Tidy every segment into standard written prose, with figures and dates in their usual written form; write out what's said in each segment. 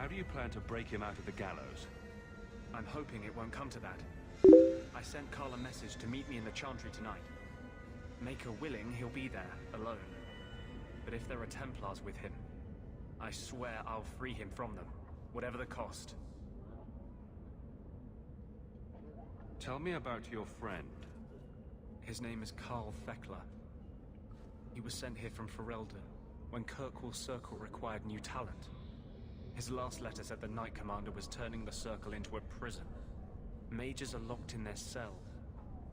do you plan to break him out of the gallows? I'm hoping it won't come to that. I sent Carl a message to meet me in the Chantry tonight. Make her willing, he'll be there, alone. But if there are Templars with him, I swear I'll free him from them, whatever the cost. Tell me about your friend. His name is Carl Thekla. He was sent here from Ferelden when Kirkwall's Circle required new talent. His last letter said the Knight Commander was turning the Circle into a prison. Mages are locked in their cell,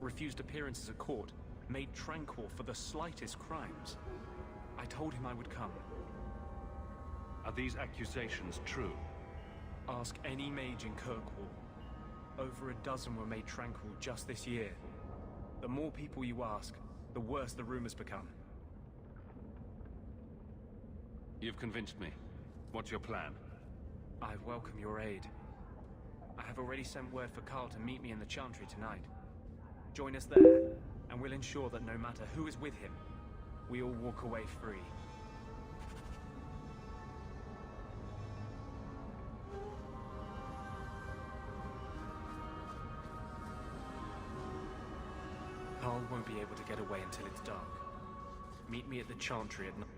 refused appearances at court, made tranquil for the slightest crimes. I told him I would come. Are these accusations true? Ask any mage in Kirkwall. Over a dozen were made tranquil just this year. The more people you ask, the worse the rumors become. You've convinced me. What's your plan? I welcome your aid. I have already sent word for Carl to meet me in the Chantry tonight. Join us there, and we'll ensure that no matter who is with him, we all walk away free. Carl won't be able to get away until it's dark. Meet me at the Chantry at night.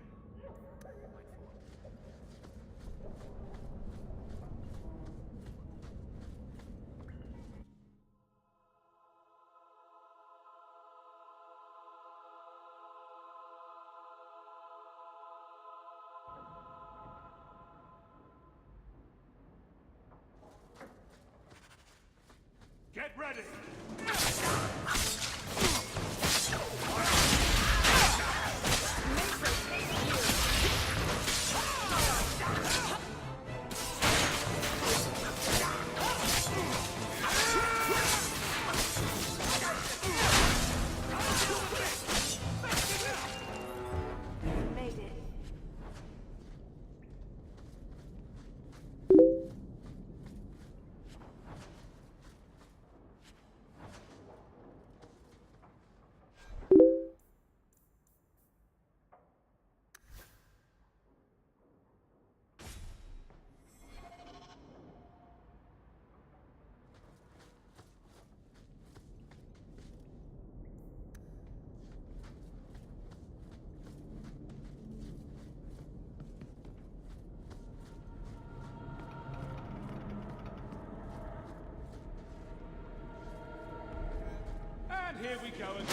Get ready! Here we go again.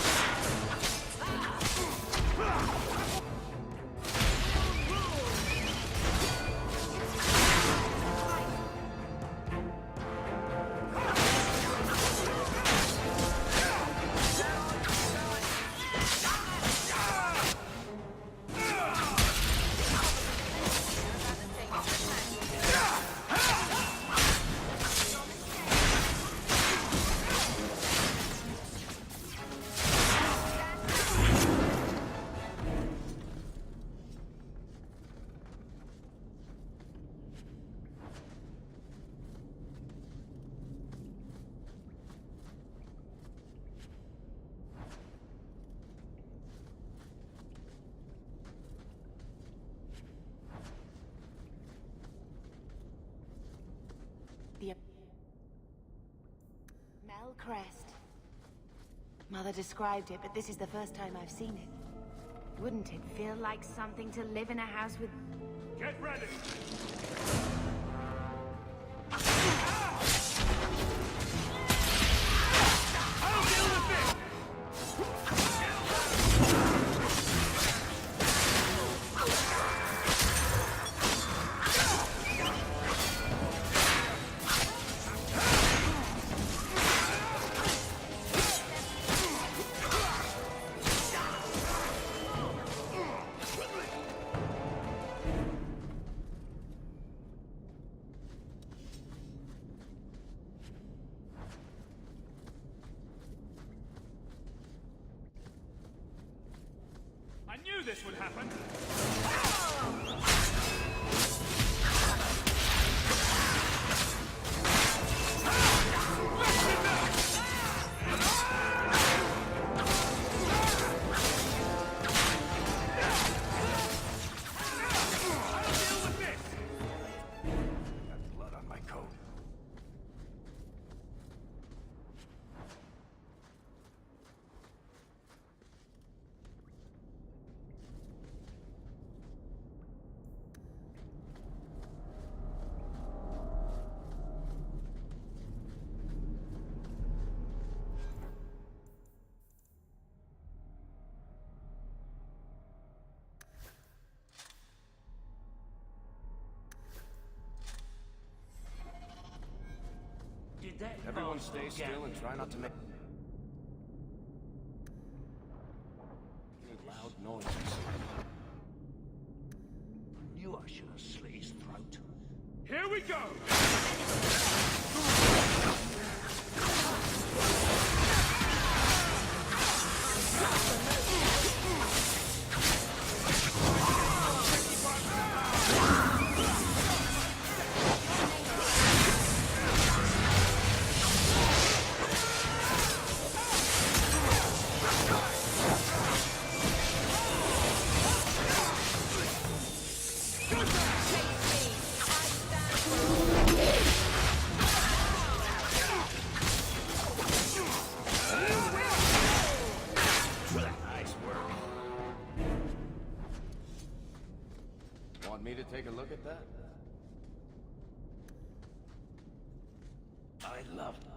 Crest. Mother described it, but this is the first time I've seen it. Wouldn't it feel like something to live in a house with... Get ready! I'll deal with this! I knew this would happen! Everyone stay still and try not to make loud noises. Knew I should have slit his throat. Here we go! Want me to take a look at that? I love that.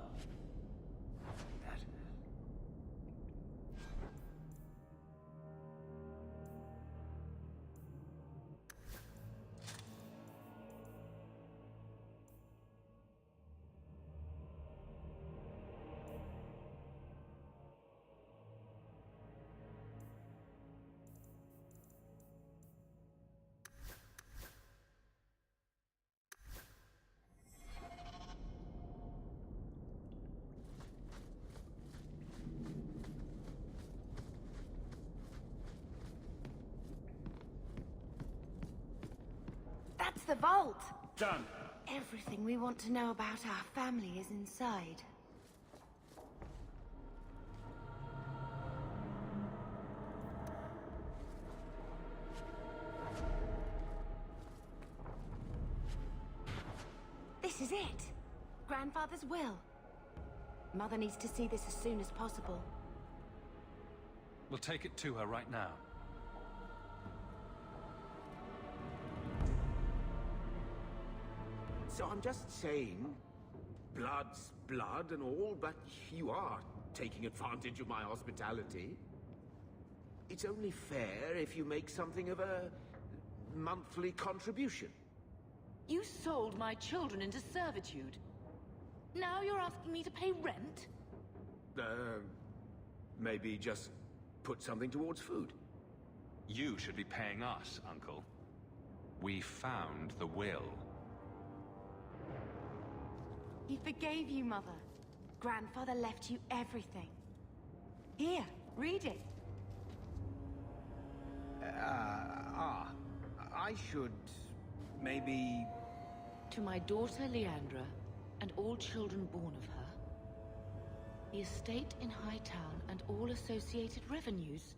That's the vault! Done. Everything we want to know about our family is inside. This is it! Grandfather's will. Mother needs to see this as soon as possible. We'll take it to her right now. So I'm just saying, blood's blood and all, but you are taking advantage of my hospitality. It's only fair if you make something of a monthly contribution. You sold my children into servitude. Now you're asking me to pay rent? Maybe just put something towards food. You should be paying us, Uncle. We found the will. He forgave you, Mother. Grandfather left you everything. Here, read it. I should maybe... To my daughter Leandra, and all children born of her, the estate in Hightown and all associated revenues.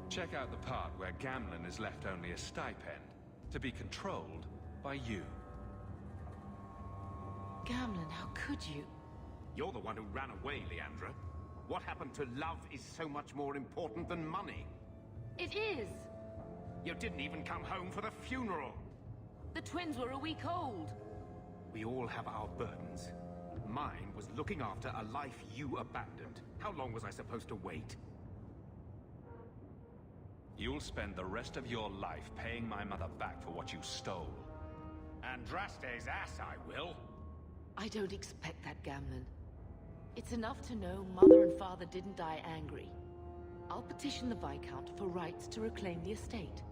Check out the part where Gamlen is left only a stipend, to be controlled by you. Gamlen, how could you? You're the one who ran away, Leandra. What happened to love is so much more important than money. It is! You didn't even come home for the funeral. The twins were a week old. We all have our burdens. Mine was looking after a life you abandoned. How long was I supposed to wait? You'll spend the rest of your life paying my mother back for what you stole. Andraste's ass, I will. I don't expect that, Gamlen. It's enough to know Mother and Father didn't die angry. I'll petition the Viscount for rights to reclaim the estate.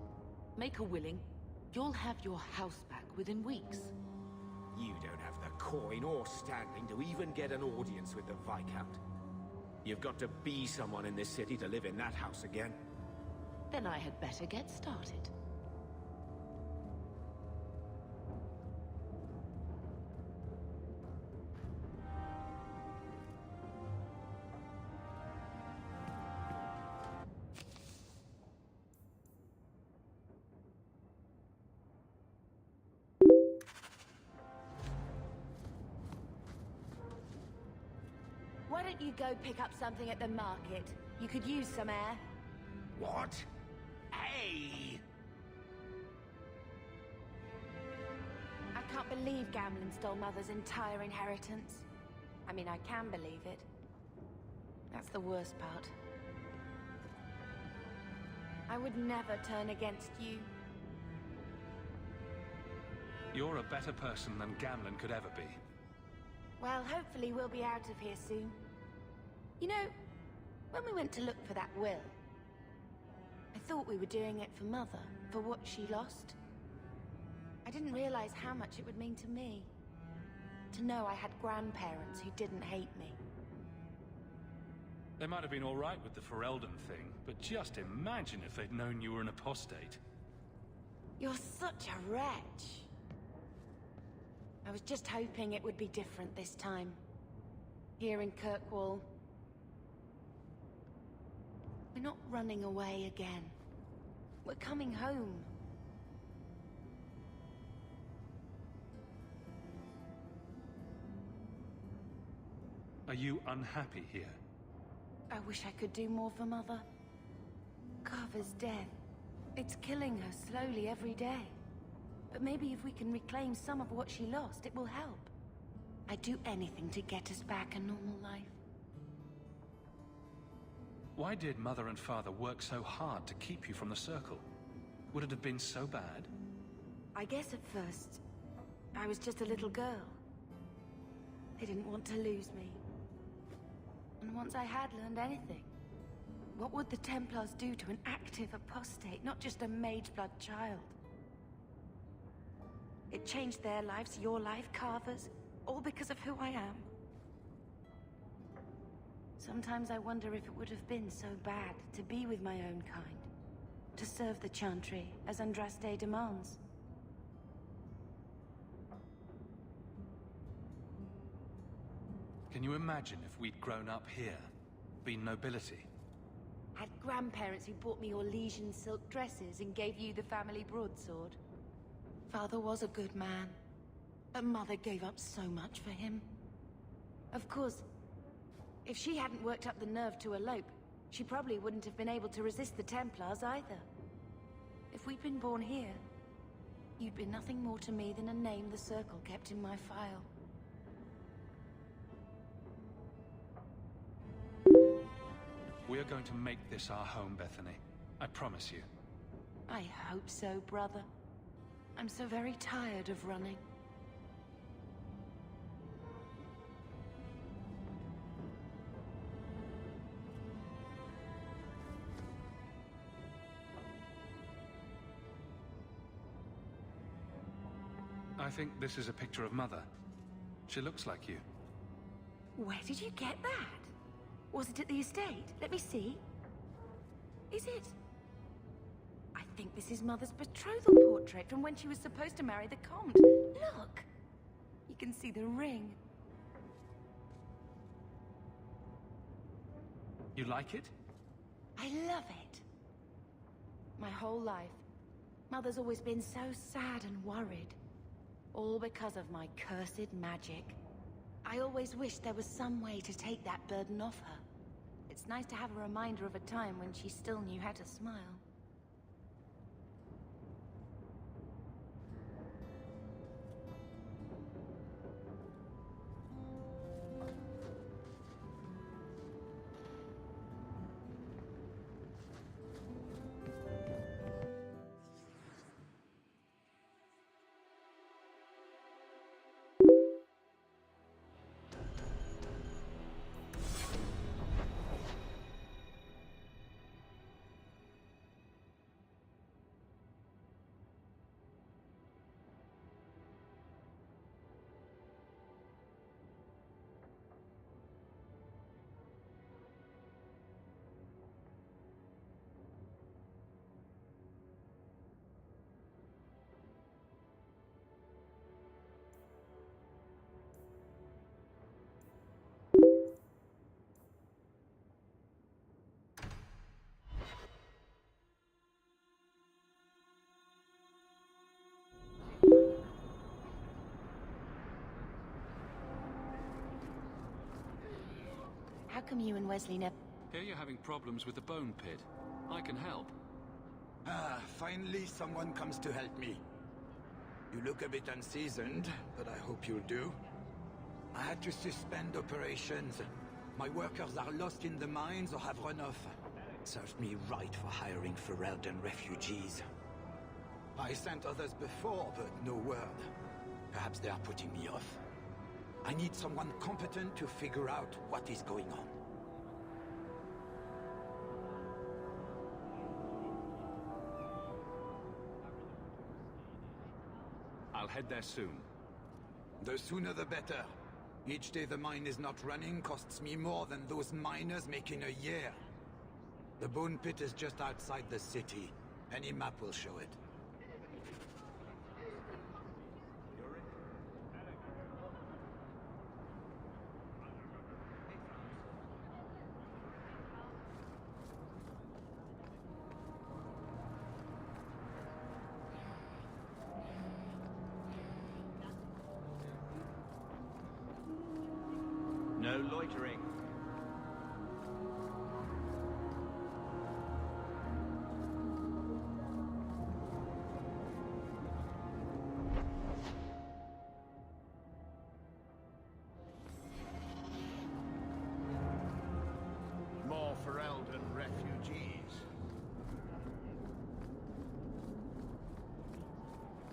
Make her willing, you'll have your house back within weeks. You don't have the coin or standing to even get an audience with the Viscount. You've got to be someone in this city to live in that house again. Then I had better get started. Why don't you go pick up something at the market? You could use some air. What? Hey! I can't believe Gamlen stole Mother's entire inheritance. I mean, I can believe it. That's the worst part. I would never turn against you. You're a better person than Gamlen could ever be. Well, hopefully we'll be out of here soon. You know, when we went to look for that will, I thought we were doing it for Mother, for what she lost. I didn't realize how much it would mean to me. To know I had grandparents who didn't hate me. They might have been all right with the Ferelden thing, but just imagine if they'd known you were an apostate. You're such a wretch. I was just hoping it would be different this time. Here in Kirkwall. We're not running away again. We're coming home. Are you unhappy here? I wish I could do more for Mother. Carver's death. It's killing her slowly every day. But maybe if we can reclaim some of what she lost, it will help. I'd do anything to get us back a normal life. Why did Mother and Father work so hard to keep you from the Circle? Would it have been so bad? I guess at first, I was just a little girl. They didn't want to lose me. And once I had learned anything, what would the Templars do to an active apostate, not just a Mageblood child? It changed their lives, your life, Carver's, all because of who I am. Sometimes I wonder if it would have been so bad to be with my own kind, to serve the Chantry as Andraste demands. Can you imagine if we'd grown up here, been nobility? Had grandparents who bought me Orlesian silk dresses and gave you the family broadsword. Father was a good man, but Mother gave up so much for him. Of course, if she hadn't worked up the nerve to elope, she probably wouldn't have been able to resist the Templars either. If we'd been born here, you'd been nothing more to me than a name the Circle kept in my file. We are going to make this our home, Bethany. I promise you. I hope so, brother. I'm so very tired of running. I think this is a picture of Mother. She looks like you. Where did you get that? Was it at the estate? Let me see. Is it? I think this is Mother's betrothal portrait from when she was supposed to marry the Comte. Look! You can see the ring. You like it? I love it. My whole life, Mother's always been so sad and worried. All because of my cursed magic. I always wished there was some way to take that burden off her. It's nice to have a reminder of a time when she still knew how to smile. How come you and Wesley never... Here you're having problems with the bone pit. I can help. Ah, finally someone comes to help me. You look a bit unseasoned, but I hope you'll do. I had to suspend operations. My workers are lost in the mines or have run off. Served me right for hiring Ferelden refugees. I sent others before, but no word. Perhaps they are putting me off. I need someone competent to figure out what is going on. I'll head there soon. The sooner the better. Each day the mine is not running costs me more than those miners make in a year. The bone pit is just outside the city. Any map will show it. No loitering. More Ferelden refugees.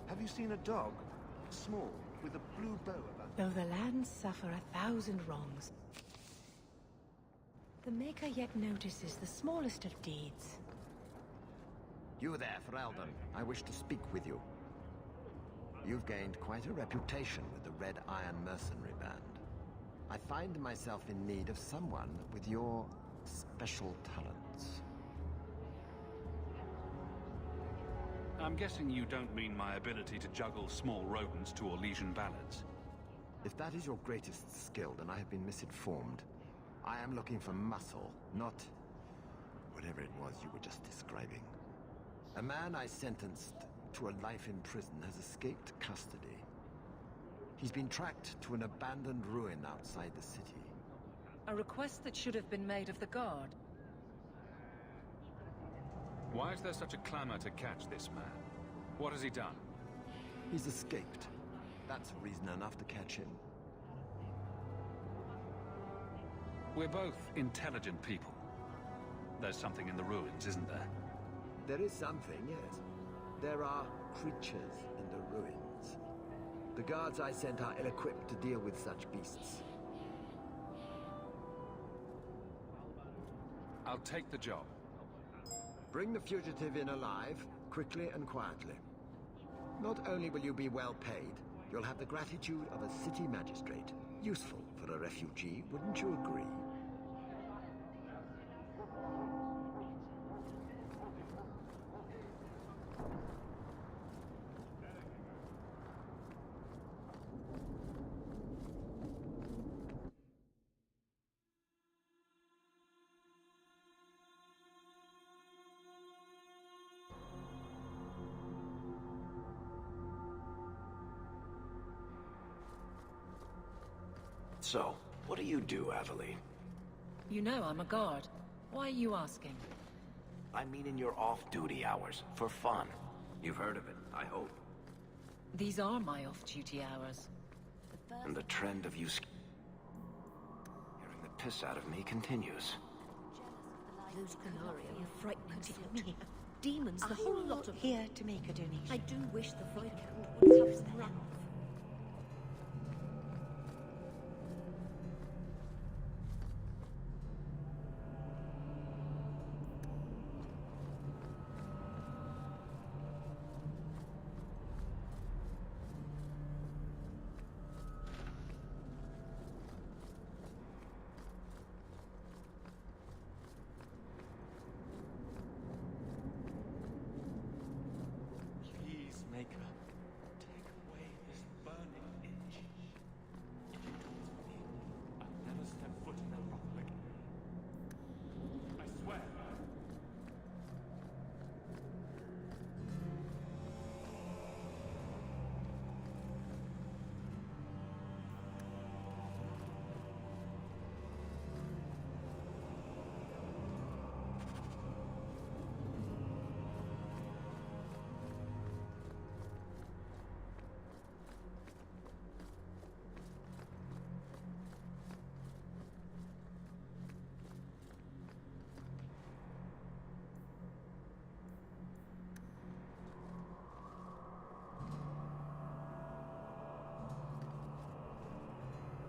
Have you seen a dog? Small, with a blue bow about. Though the lands suffer 1,000 wrongs, the Maker yet notices the smallest of deeds. You there, Ferelden. I wish to speak with you. You've gained quite a reputation with the Red Iron Mercenary Band. I find myself in need of someone with your special talents. I'm guessing you don't mean my ability to juggle small rodents to Orlesian ballads. If that is your greatest skill, then I have been misinformed. I am looking for muscle, not whatever it was you were just describing. A man I sentenced to a life in prison has escaped custody. He's been tracked to an abandoned ruin outside the city. A request that should have been made of the guard. Why is there such a clamor to catch this man? What has he done? He's escaped. That's reason enough to catch him. We're both intelligent people. There's something in the ruins, isn't there? There is something, yes. There are creatures in the ruins. The guards I sent are ill-equipped to deal with such beasts. I'll take the job. Bring the fugitive in alive, quickly and quietly. Not only will you be well paid, you'll have the gratitude of a city magistrate. Useful for a refugee, wouldn't you agree? So, what do you do, Aveline? You know I'm a guard. Why are you asking? I mean in your off-duty hours, for fun. You've heard of it, I hope. These are my off-duty hours. And the trend of you scaring the piss out of me continues. Those Galaria frightening me. Demons, the whole lot of here to make a donation. I do wish the Viscount would cover them up. Please, Maker, take away this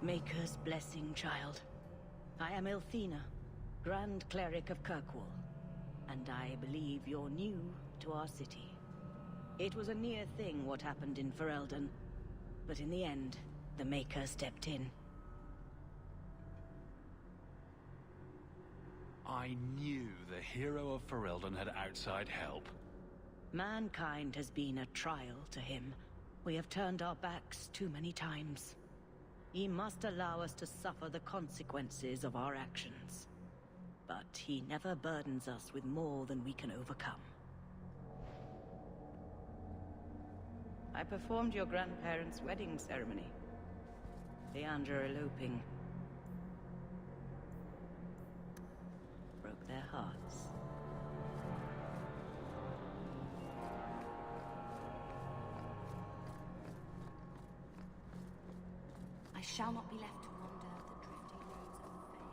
Maker's blessing, child. I am Elfina, Grand Cleric of Kirkwall, and I believe you're new to our city. It was a near thing what happened in Ferelden, but in the end, the Maker stepped in. I knew the hero of Ferelden had outside help. Mankind has been a trial to him. We have turned our backs too many times. He must allow us to suffer the consequences of our actions. But he never burdens us with more than we can overcome. I performed your grandparents' wedding ceremony. Leandra eloping broke their hearts. I shall not be left to wander the drifting roads of fate.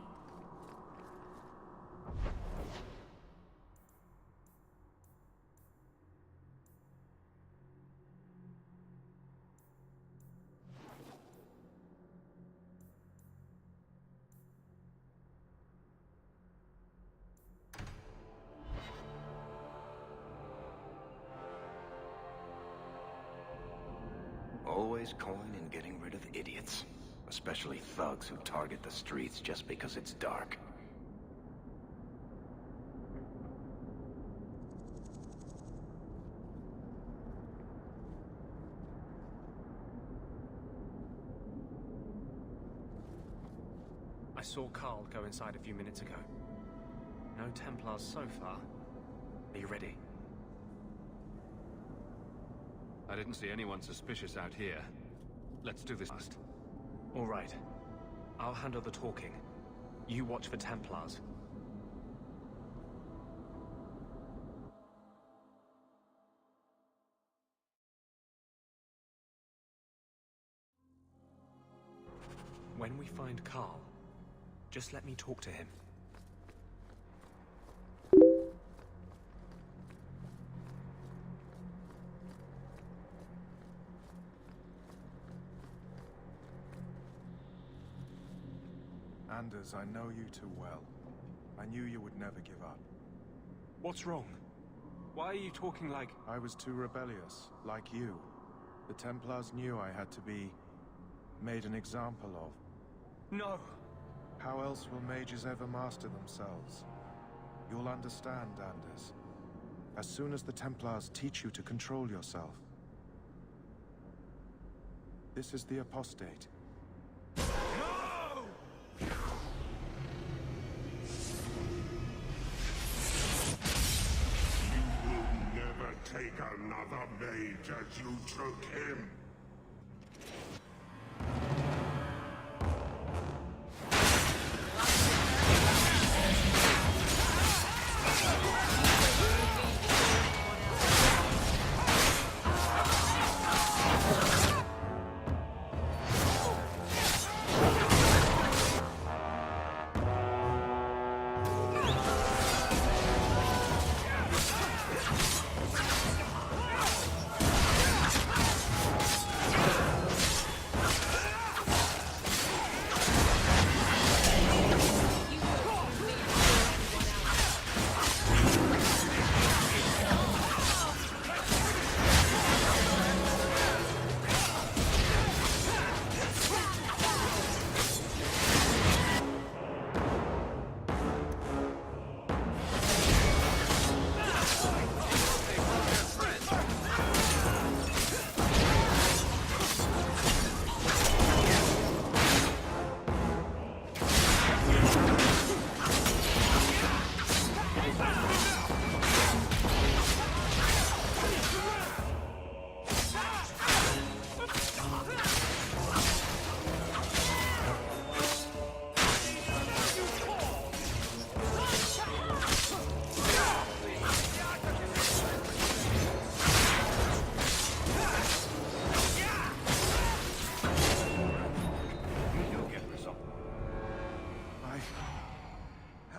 Always coin and getting rid of idiots. Especially thugs who target the streets just because it's dark. I saw Carl go inside a few minutes ago. No Templars so far. Are you ready? I didn't see anyone suspicious out here. Let's do this fast. All right. I'll handle the talking. You watch for Templars. When we find Carl, just let me talk to him. Anders, I know you too well. I knew you would never give up. What's wrong? Why are you talking like... I was too rebellious, like you. The Templars knew I had to be made an example of. No! How else will mages ever master themselves? You'll understand, Anders. As soon as the Templars teach you to control yourself. This is the apostate. Take another mage as you took him.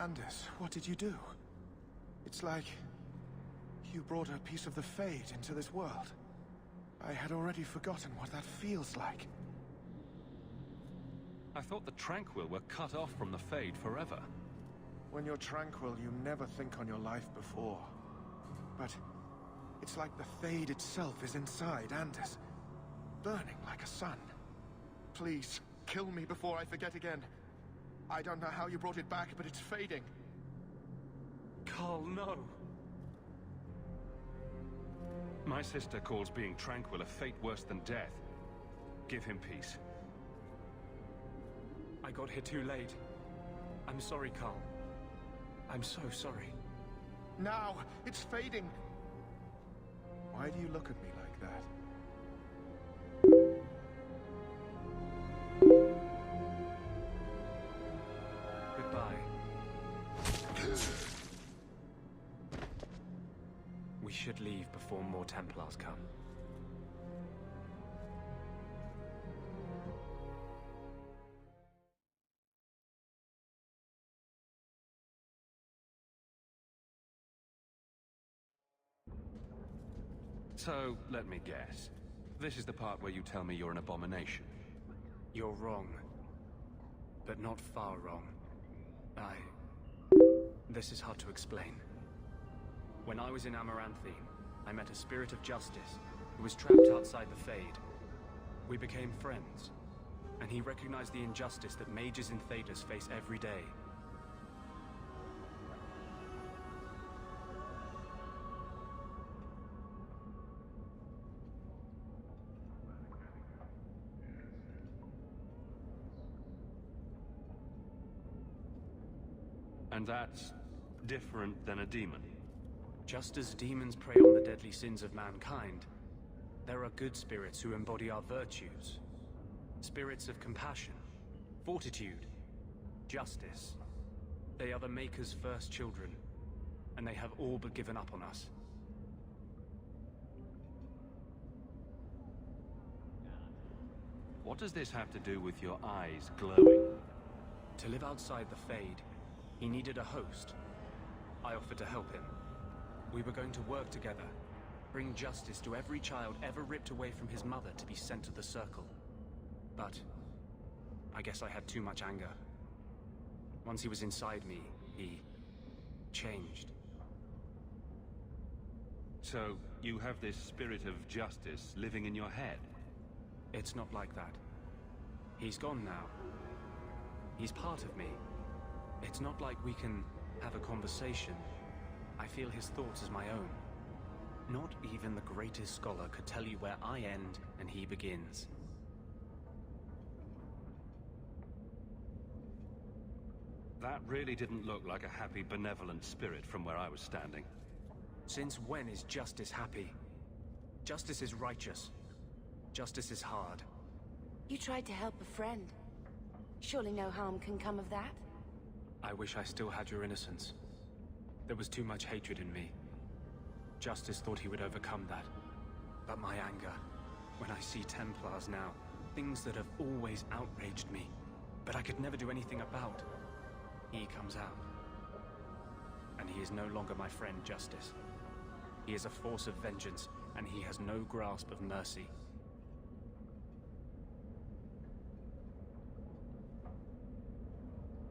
Anders, what did you do? It's like you brought a piece of the Fate into this world. I had already forgotten what that feels like. I thought the Tranquil were cut off from the Fade forever. When you're tranquil, you never think on your life before. But it's like the Fade itself is inside Anders, burning like a sun. Please, kill me before I forget again. I don't know how you brought it back, but it's fading. Carl, no! My sister calls being tranquil a fate worse than death. Give him peace. I got here too late. I'm sorry, Carl. I'm so sorry. Now! It's fading! Why do you look at me like that? Goodbye. We should leave before more Templars come. So, let me guess. This is the part where you tell me you're an abomination. You're wrong. But not far wrong. This is hard to explain. When I was in Amaranthine, I met a spirit of justice who was trapped outside the Fade. We became friends, and he recognized the injustice that mages in Thedas face every day. And that's different than a demon. Just as demons prey on the deadly sins of mankind, there are good spirits who embody our virtues. Spirits of compassion, fortitude, justice. They are the Maker's first children, and they have all but given up on us. What does this have to do with your eyes glowing? To live outside the Fade, he needed a host. I offered to help him. We were going to work together, bring justice to every child ever ripped away from his mother to be sent to the Circle. But I guess I had too much anger. Once he was inside me, he changed. So, you have this spirit of justice living in your head? It's not like that. He's gone now. He's part of me. It's not like we can have a conversation. I feel his thoughts as my own. Not even the greatest scholar could tell you where I end and he begins. That really didn't look like a happy, benevolent spirit from where I was standing. Since when is justice happy? Justice is righteous. Justice is hard. You tried to help a friend. Surely no harm can come of that? I wish I still had your innocence. There was too much hatred in me. Justice thought he would overcome that. But my anger, when I see Templars now, things that have always outraged me, but I could never do anything about, he comes out. And he is no longer my friend, Justice. He is a force of vengeance, and he has no grasp of mercy.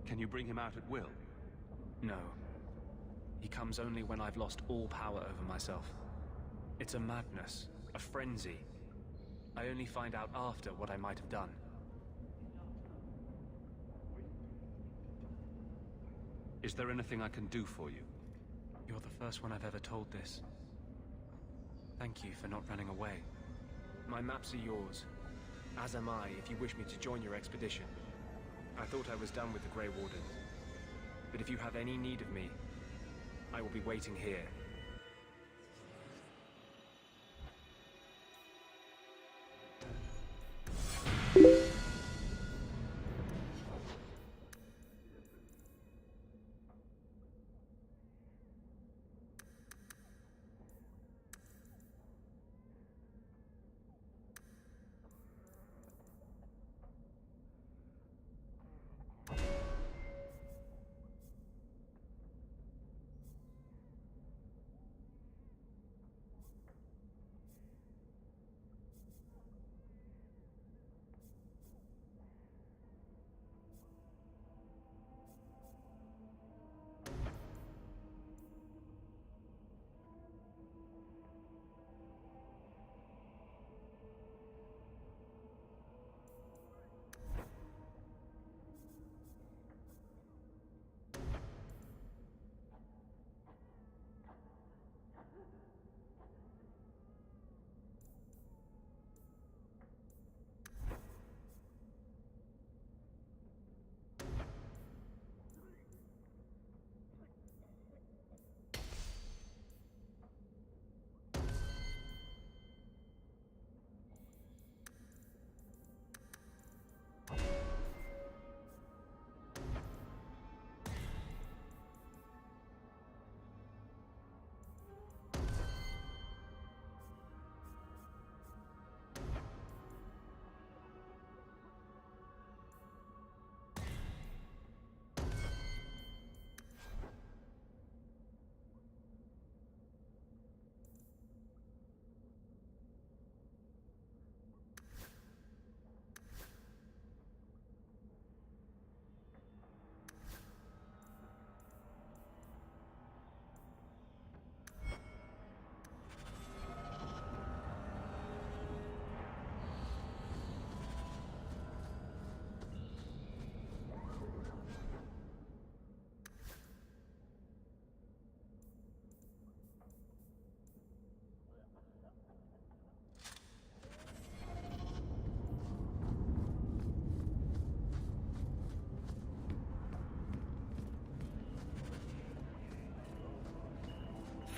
Can you bring him out at will? No. He comes only when I've lost all power over myself. It's a madness, a frenzy. I only find out after what I might have done. Is there anything I can do for you? You're the first one I've ever told this. Thank you for not running away. My maps are yours, as am I if you wish me to join your expedition. I thought I was done with the Grey Warden. But if you have any need of me, I will be waiting here.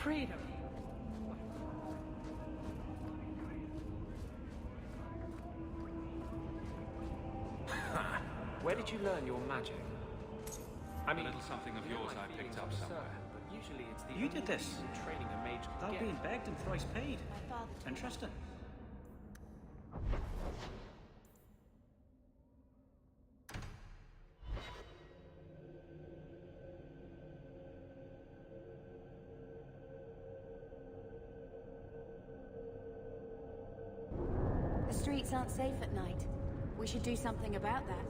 Freedom. Where did you learn your magic? I mean, a little something of yours I picked up somewhere. But usually it's the You did this. training a mage could Without get. being begged and thrice paid. Interesting. The streets aren't safe at night. We should do something about that.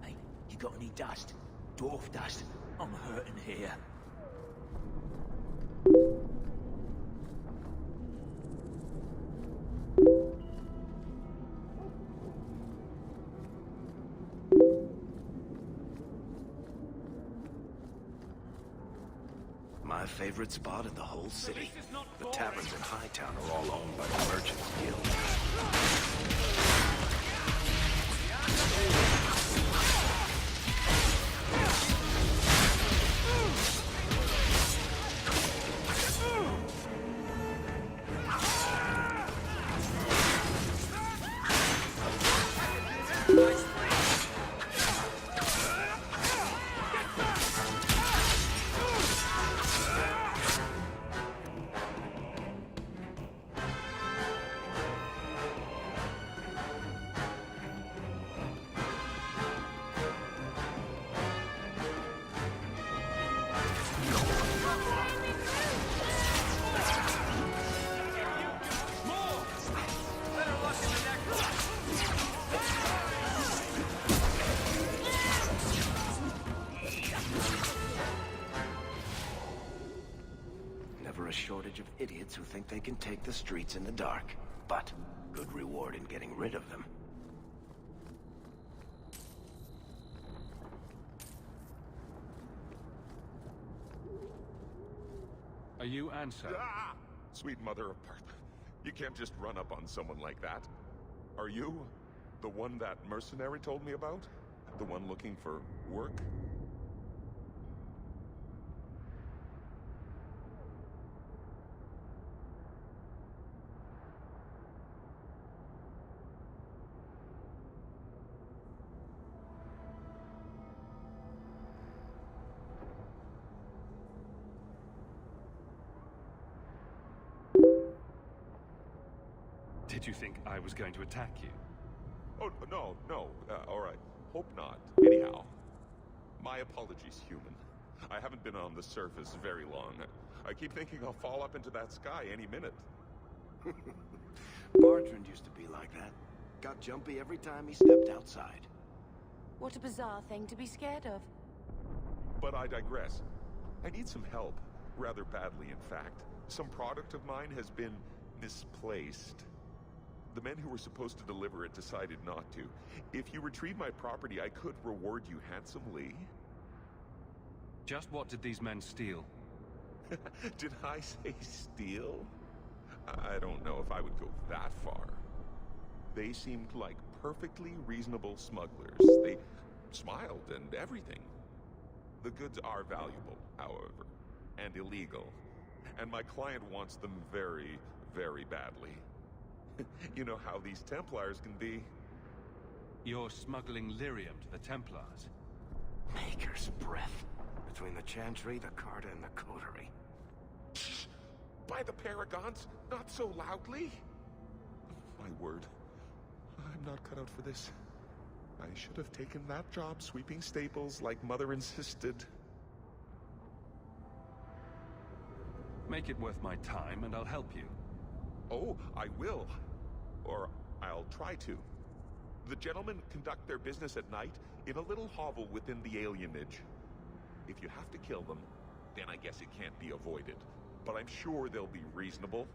Hey, you got any dust? Dwarf dust? I'm hurting here. My favorite spot in the whole city. The taverns in Hightown are all owned by the Merchants Guild. Never a shortage of idiots who think they can take the streets in the dark. But good reward in getting rid of them. Are you Answer? Ah! Sweet mother of Parth. You can't just run up on someone like that. Are you the one that mercenary told me about? The one looking for work? Did you think I was going to attack you? Oh, no. All right. Hope not. Anyhow, my apologies, human. I haven't been on the surface very long. I keep thinking I'll fall up into that sky any minute. Bertrand used to be like that. Got jumpy every time he stepped outside. What a bizarre thing to be scared of. But I digress. I need some help. Rather badly, in fact. Some product of mine has been misplaced. The men who were supposed to deliver it decided not to. If you retrieve my property, I could reward you handsomely. Just what did these men steal? Did I say steal? I don't know if I would go that far. They seemed like perfectly reasonable smugglers. They smiled and everything. The goods are valuable, however, and illegal. And my client wants them very, very badly. You know how these Templars can be. You're smuggling lyrium to the Templars? Maker's breath. Between the Chantry, the Carta, and the Coterie. Shh! By the Paragons, not so loudly! My word. I'm not cut out for this. I should have taken that job sweeping stables like Mother insisted. Make it worth my time and I'll help you. Oh, I will. Or I'll try to. The gentlemen conduct their business at night in a little hovel within the alienage. If you have to kill them, then I guess it can't be avoided. But I'm sure they'll be reasonable.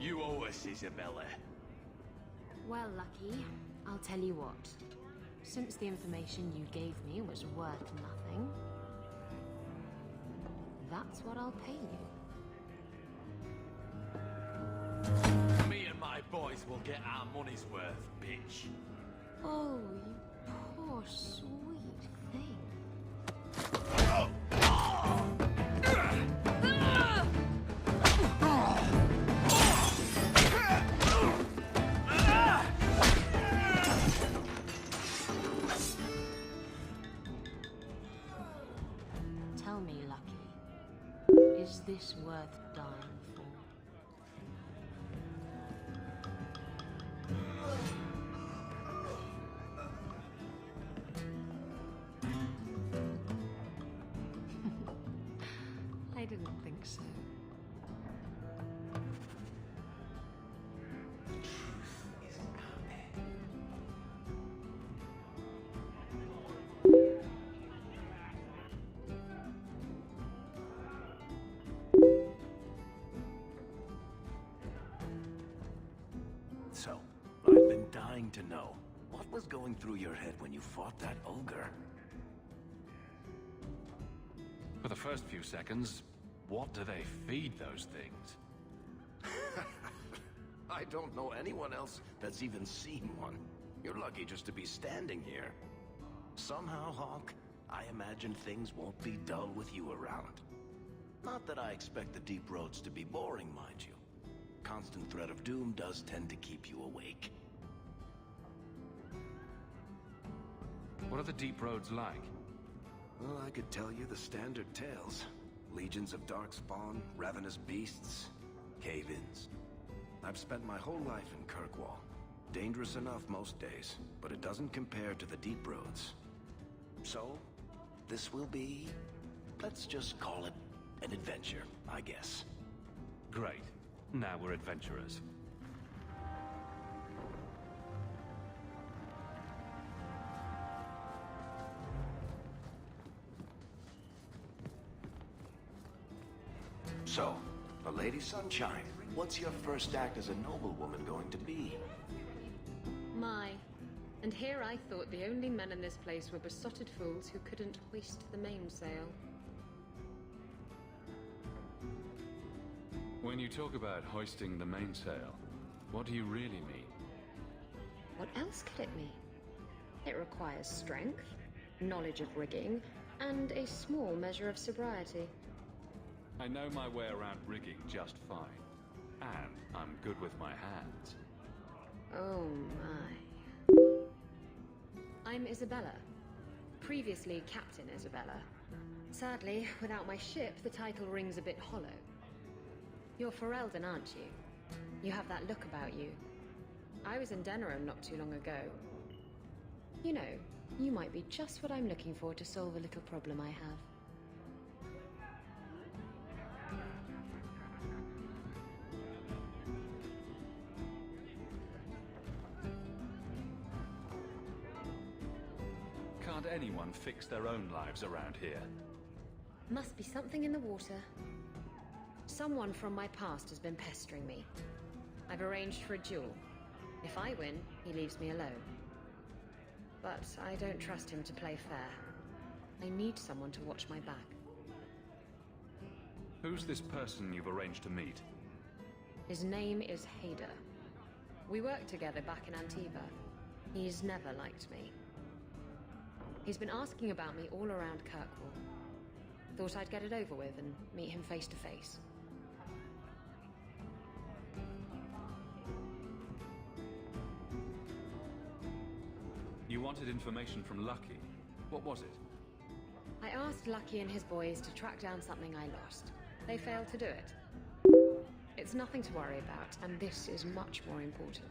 You owe us, Isabella. Well, Lucky, I'll tell you what. Since the information you gave me was worth nothing, that's what I'll pay you. Me and my boys will get our money's worth, bitch. Oh, you poor sweet thing. Tell me, Lucky, is this worth dying for? I didn't think so. So, I've been dying to know. What was going through your head when you fought that ogre? For the first few seconds, what do they feed those things? I don't know anyone else that's even seen one. You're lucky just to be standing here. Somehow, Hawk, I imagine things won't be dull with you around. Not that I expect the deep roads to be boring, mind you. Constant threat of doom does tend to keep you awake. What are the deep roads like? Well, I could tell you the standard tales. Legions of darkspawn, ravenous beasts, cave-ins. I've spent my whole life in Kirkwall. Dangerous enough most days, but it doesn't compare to the deep roads. So, this will be... let's just call it an adventure, I guess. Great. Now we're adventurers. So, a Lady Sunshine, what's your first act as a noblewoman going to be? My. And here I thought the only men in this place were besotted fools who couldn't hoist the mainsail. When you talk about hoisting the mainsail, what do you really mean? What else could it mean? It requires strength, knowledge of rigging, and a small measure of sobriety. I know my way around rigging just fine. And I'm good with my hands. Oh my. I'm Isabella. Previously Captain Isabella. Sadly, without my ship, the title rings a bit hollow. You're Ferelden, aren't you? You have that look about you. I was in Denerim not too long ago. You know, you might be just what I'm looking for to solve a little problem I have. Can't anyone fix their own lives around here? Must be something in the water. Someone from my past has been pestering me. I've arranged for a duel. If I win, he leaves me alone. But I don't trust him to play fair. I need someone to watch my back. Who's this person you've arranged to meet? His name is Hader. We worked together back in Antiva. He's never liked me. He's been asking about me all around Kirkwall. Thought I'd get it over with and meet him face to face. You wanted information from Lucky. What was it? I asked Lucky and his boys to track down something I lost. They failed to do it. It's nothing to worry about, and this is much more important.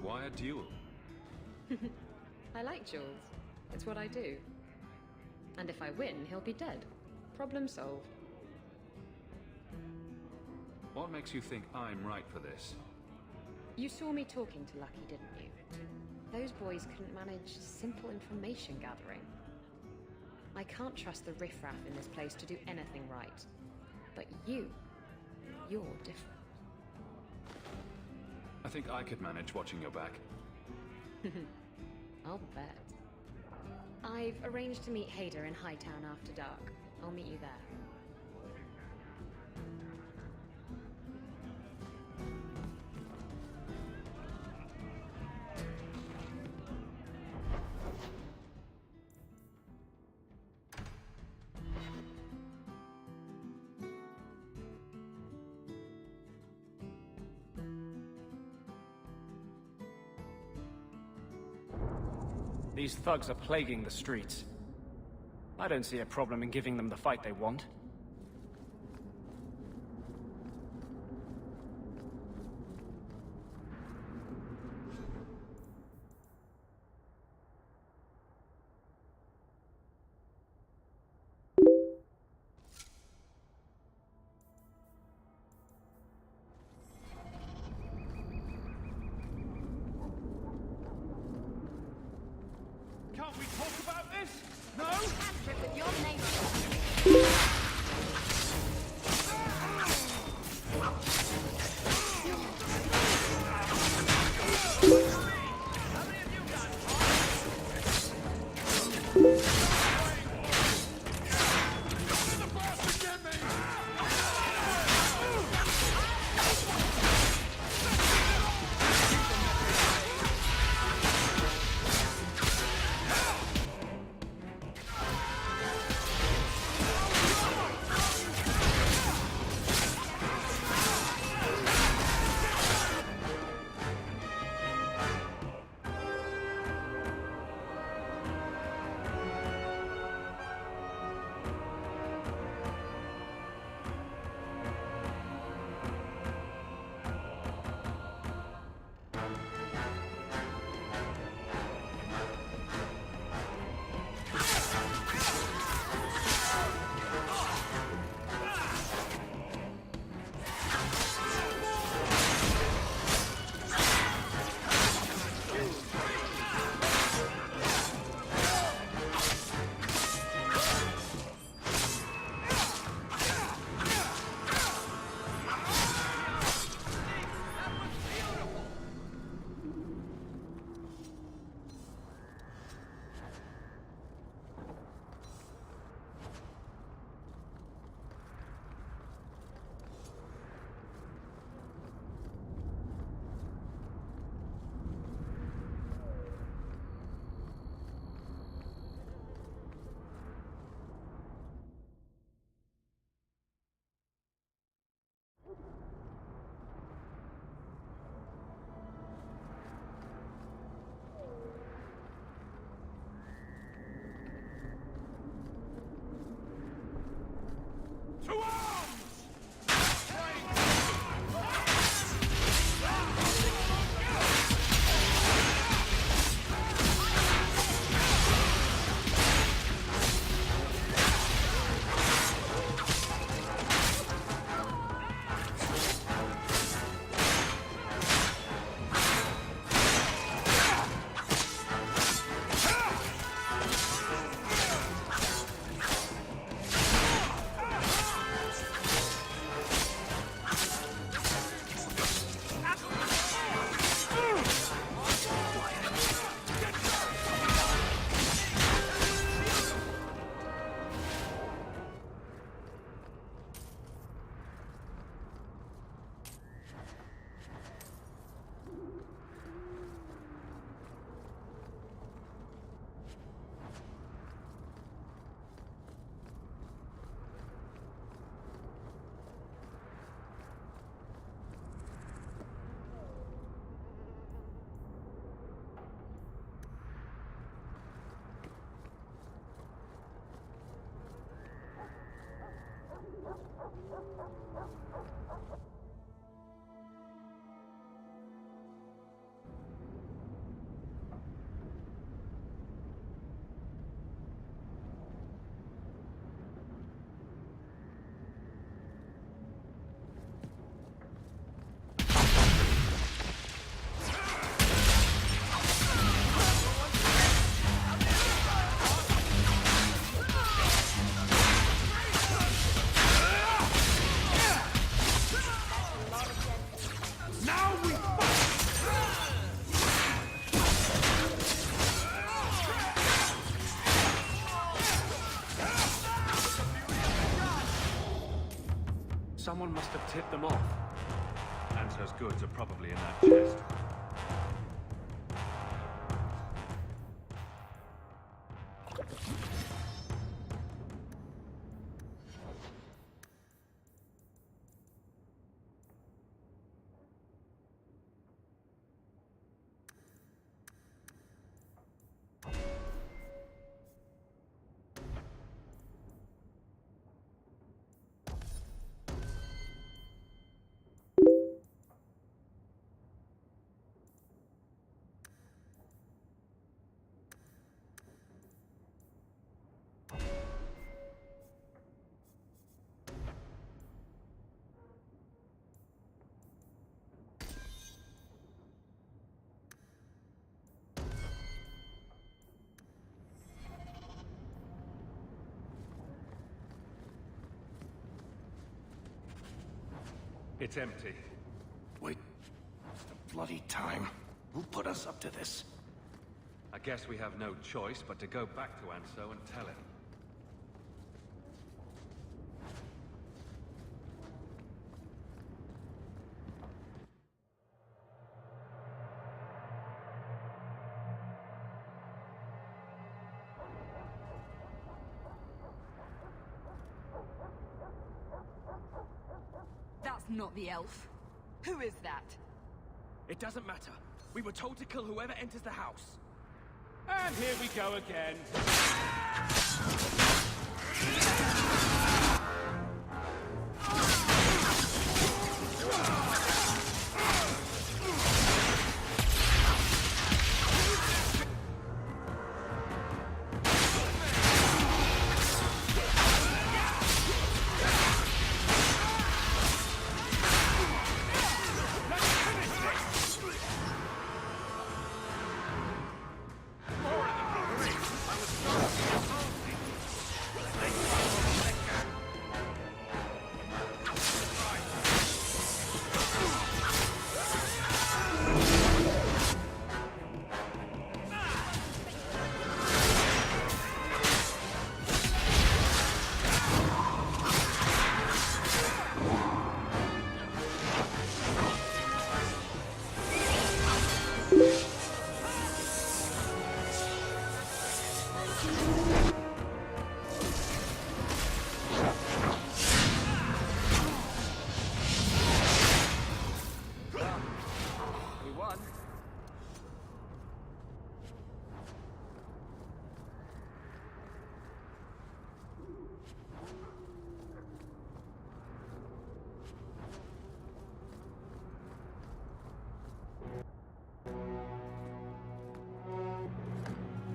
Why a duel? I like duels. It's what I do. And if I win, he'll be dead. Problem solved. What makes you think I'm right for this? You saw me talking to Lucky, didn't you? Those boys couldn't manage simple information gathering. I can't trust the riffraff in this place to do anything right. But you you're different. I think I could manage watching your back. I'll bet. I've arranged to meet Hader in Hightown after dark. I'll meet you there. These thugs are plaguing the streets. I don't see a problem in giving them the fight they want. Can't we talk about this? No? Trip with your name. Now we Someone must have tipped them off. Anso's goods are probably in that chest. It's empty. Wait. It's the bloody time. Who put us up to this? I guess we have no choice but to go back to Anso and tell him. That's not the elf. Who is that? It doesn't matter. We were told to kill whoever enters the house. And here we go again.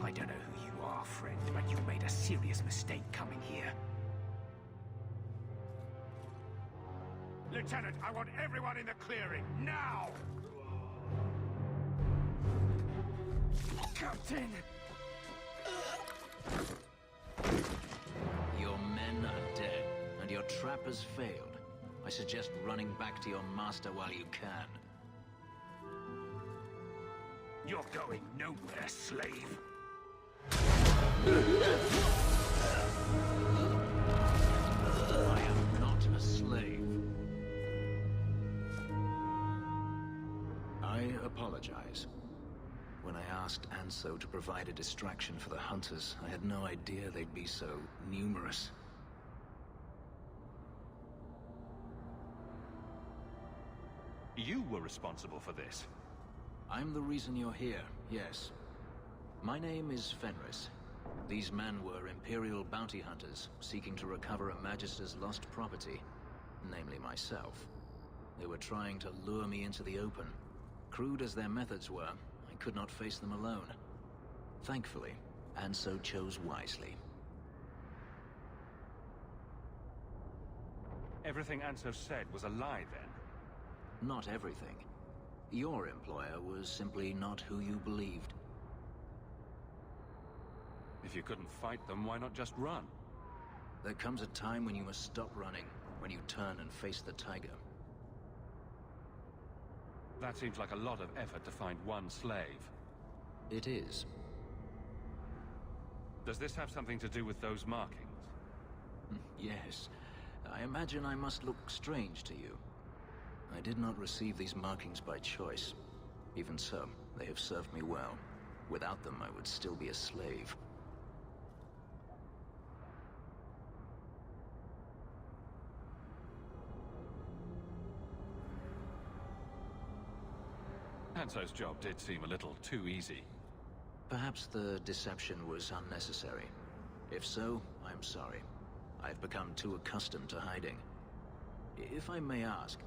I don't know who you are, friend, but you've made a serious mistake coming here. Lieutenant, I want everyone in the clearing, now! Captain! Your men are dead, and your trap has failed. I suggest running back to your master while you can. You're going nowhere, slave. I am not a slave. I apologize. When I asked Anso to provide a distraction for the hunters, I had no idea they'd be so numerous. You were responsible for this. I'm the reason you're here, yes. My name is Fenris. These men were Imperial bounty hunters, seeking to recover a Magister's lost property, namely myself. They were trying to lure me into the open. Crude as their methods were, I could not face them alone. Thankfully, Anso chose wisely. Everything Anso said was a lie, then? Not everything. Your employer was simply not who you believed. If you couldn't fight them, why not just run? There comes a time when you must stop running, when you turn and face the tiger. That seems like a lot of effort to find one slave. It is. Does this have something to do with those markings? Yes. I imagine I must look strange to you. I did not receive these markings by choice. Even so, they have served me well. Without them, I would still be a slave. Hanso's job did seem a little too easy. Perhaps the deception was unnecessary. If so, I'm sorry. I've become too accustomed to hiding. If I may ask,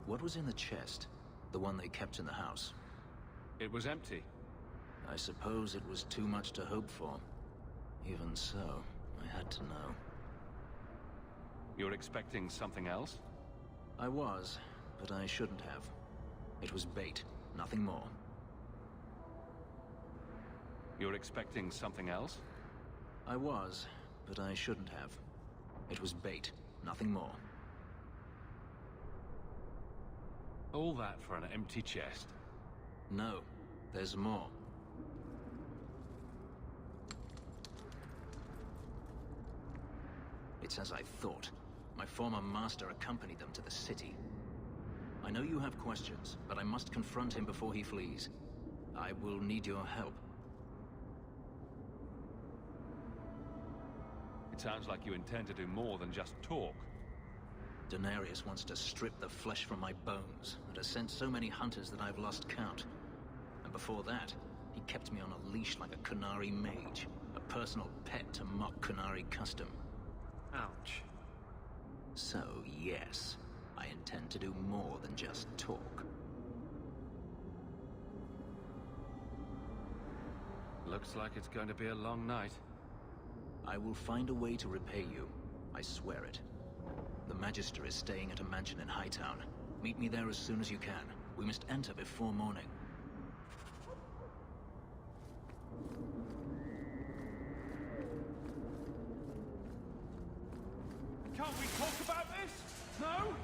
what was in the chest? The one they kept in the house? It was empty. I suppose it was too much to hope for. Even so, I had to know. You're expecting something else? I was, but I shouldn't have. It was bait, nothing more. You're expecting something else? I was, but I shouldn't have. It was bait, nothing more. All that for an empty chest? No, there's more. It's as I thought. My former master accompanied them to the city. I know you have questions, but I must confront him before he flees. I will need your help. It sounds like you intend to do more than just talk. Denarius wants to strip the flesh from my bones, and has sent so many hunters that I've lost count. And before that, he kept me on a leash like a Qunari mage, a personal pet to mock Qunari custom. Ouch. So, yes, I intend to do more than just talk. Looks like it's going to be a long night. I will find a way to repay you. I swear it. The Magister is staying at a mansion in Hightown. Meet me there as soon as you can. We must enter before morning. Can't we talk about this? No?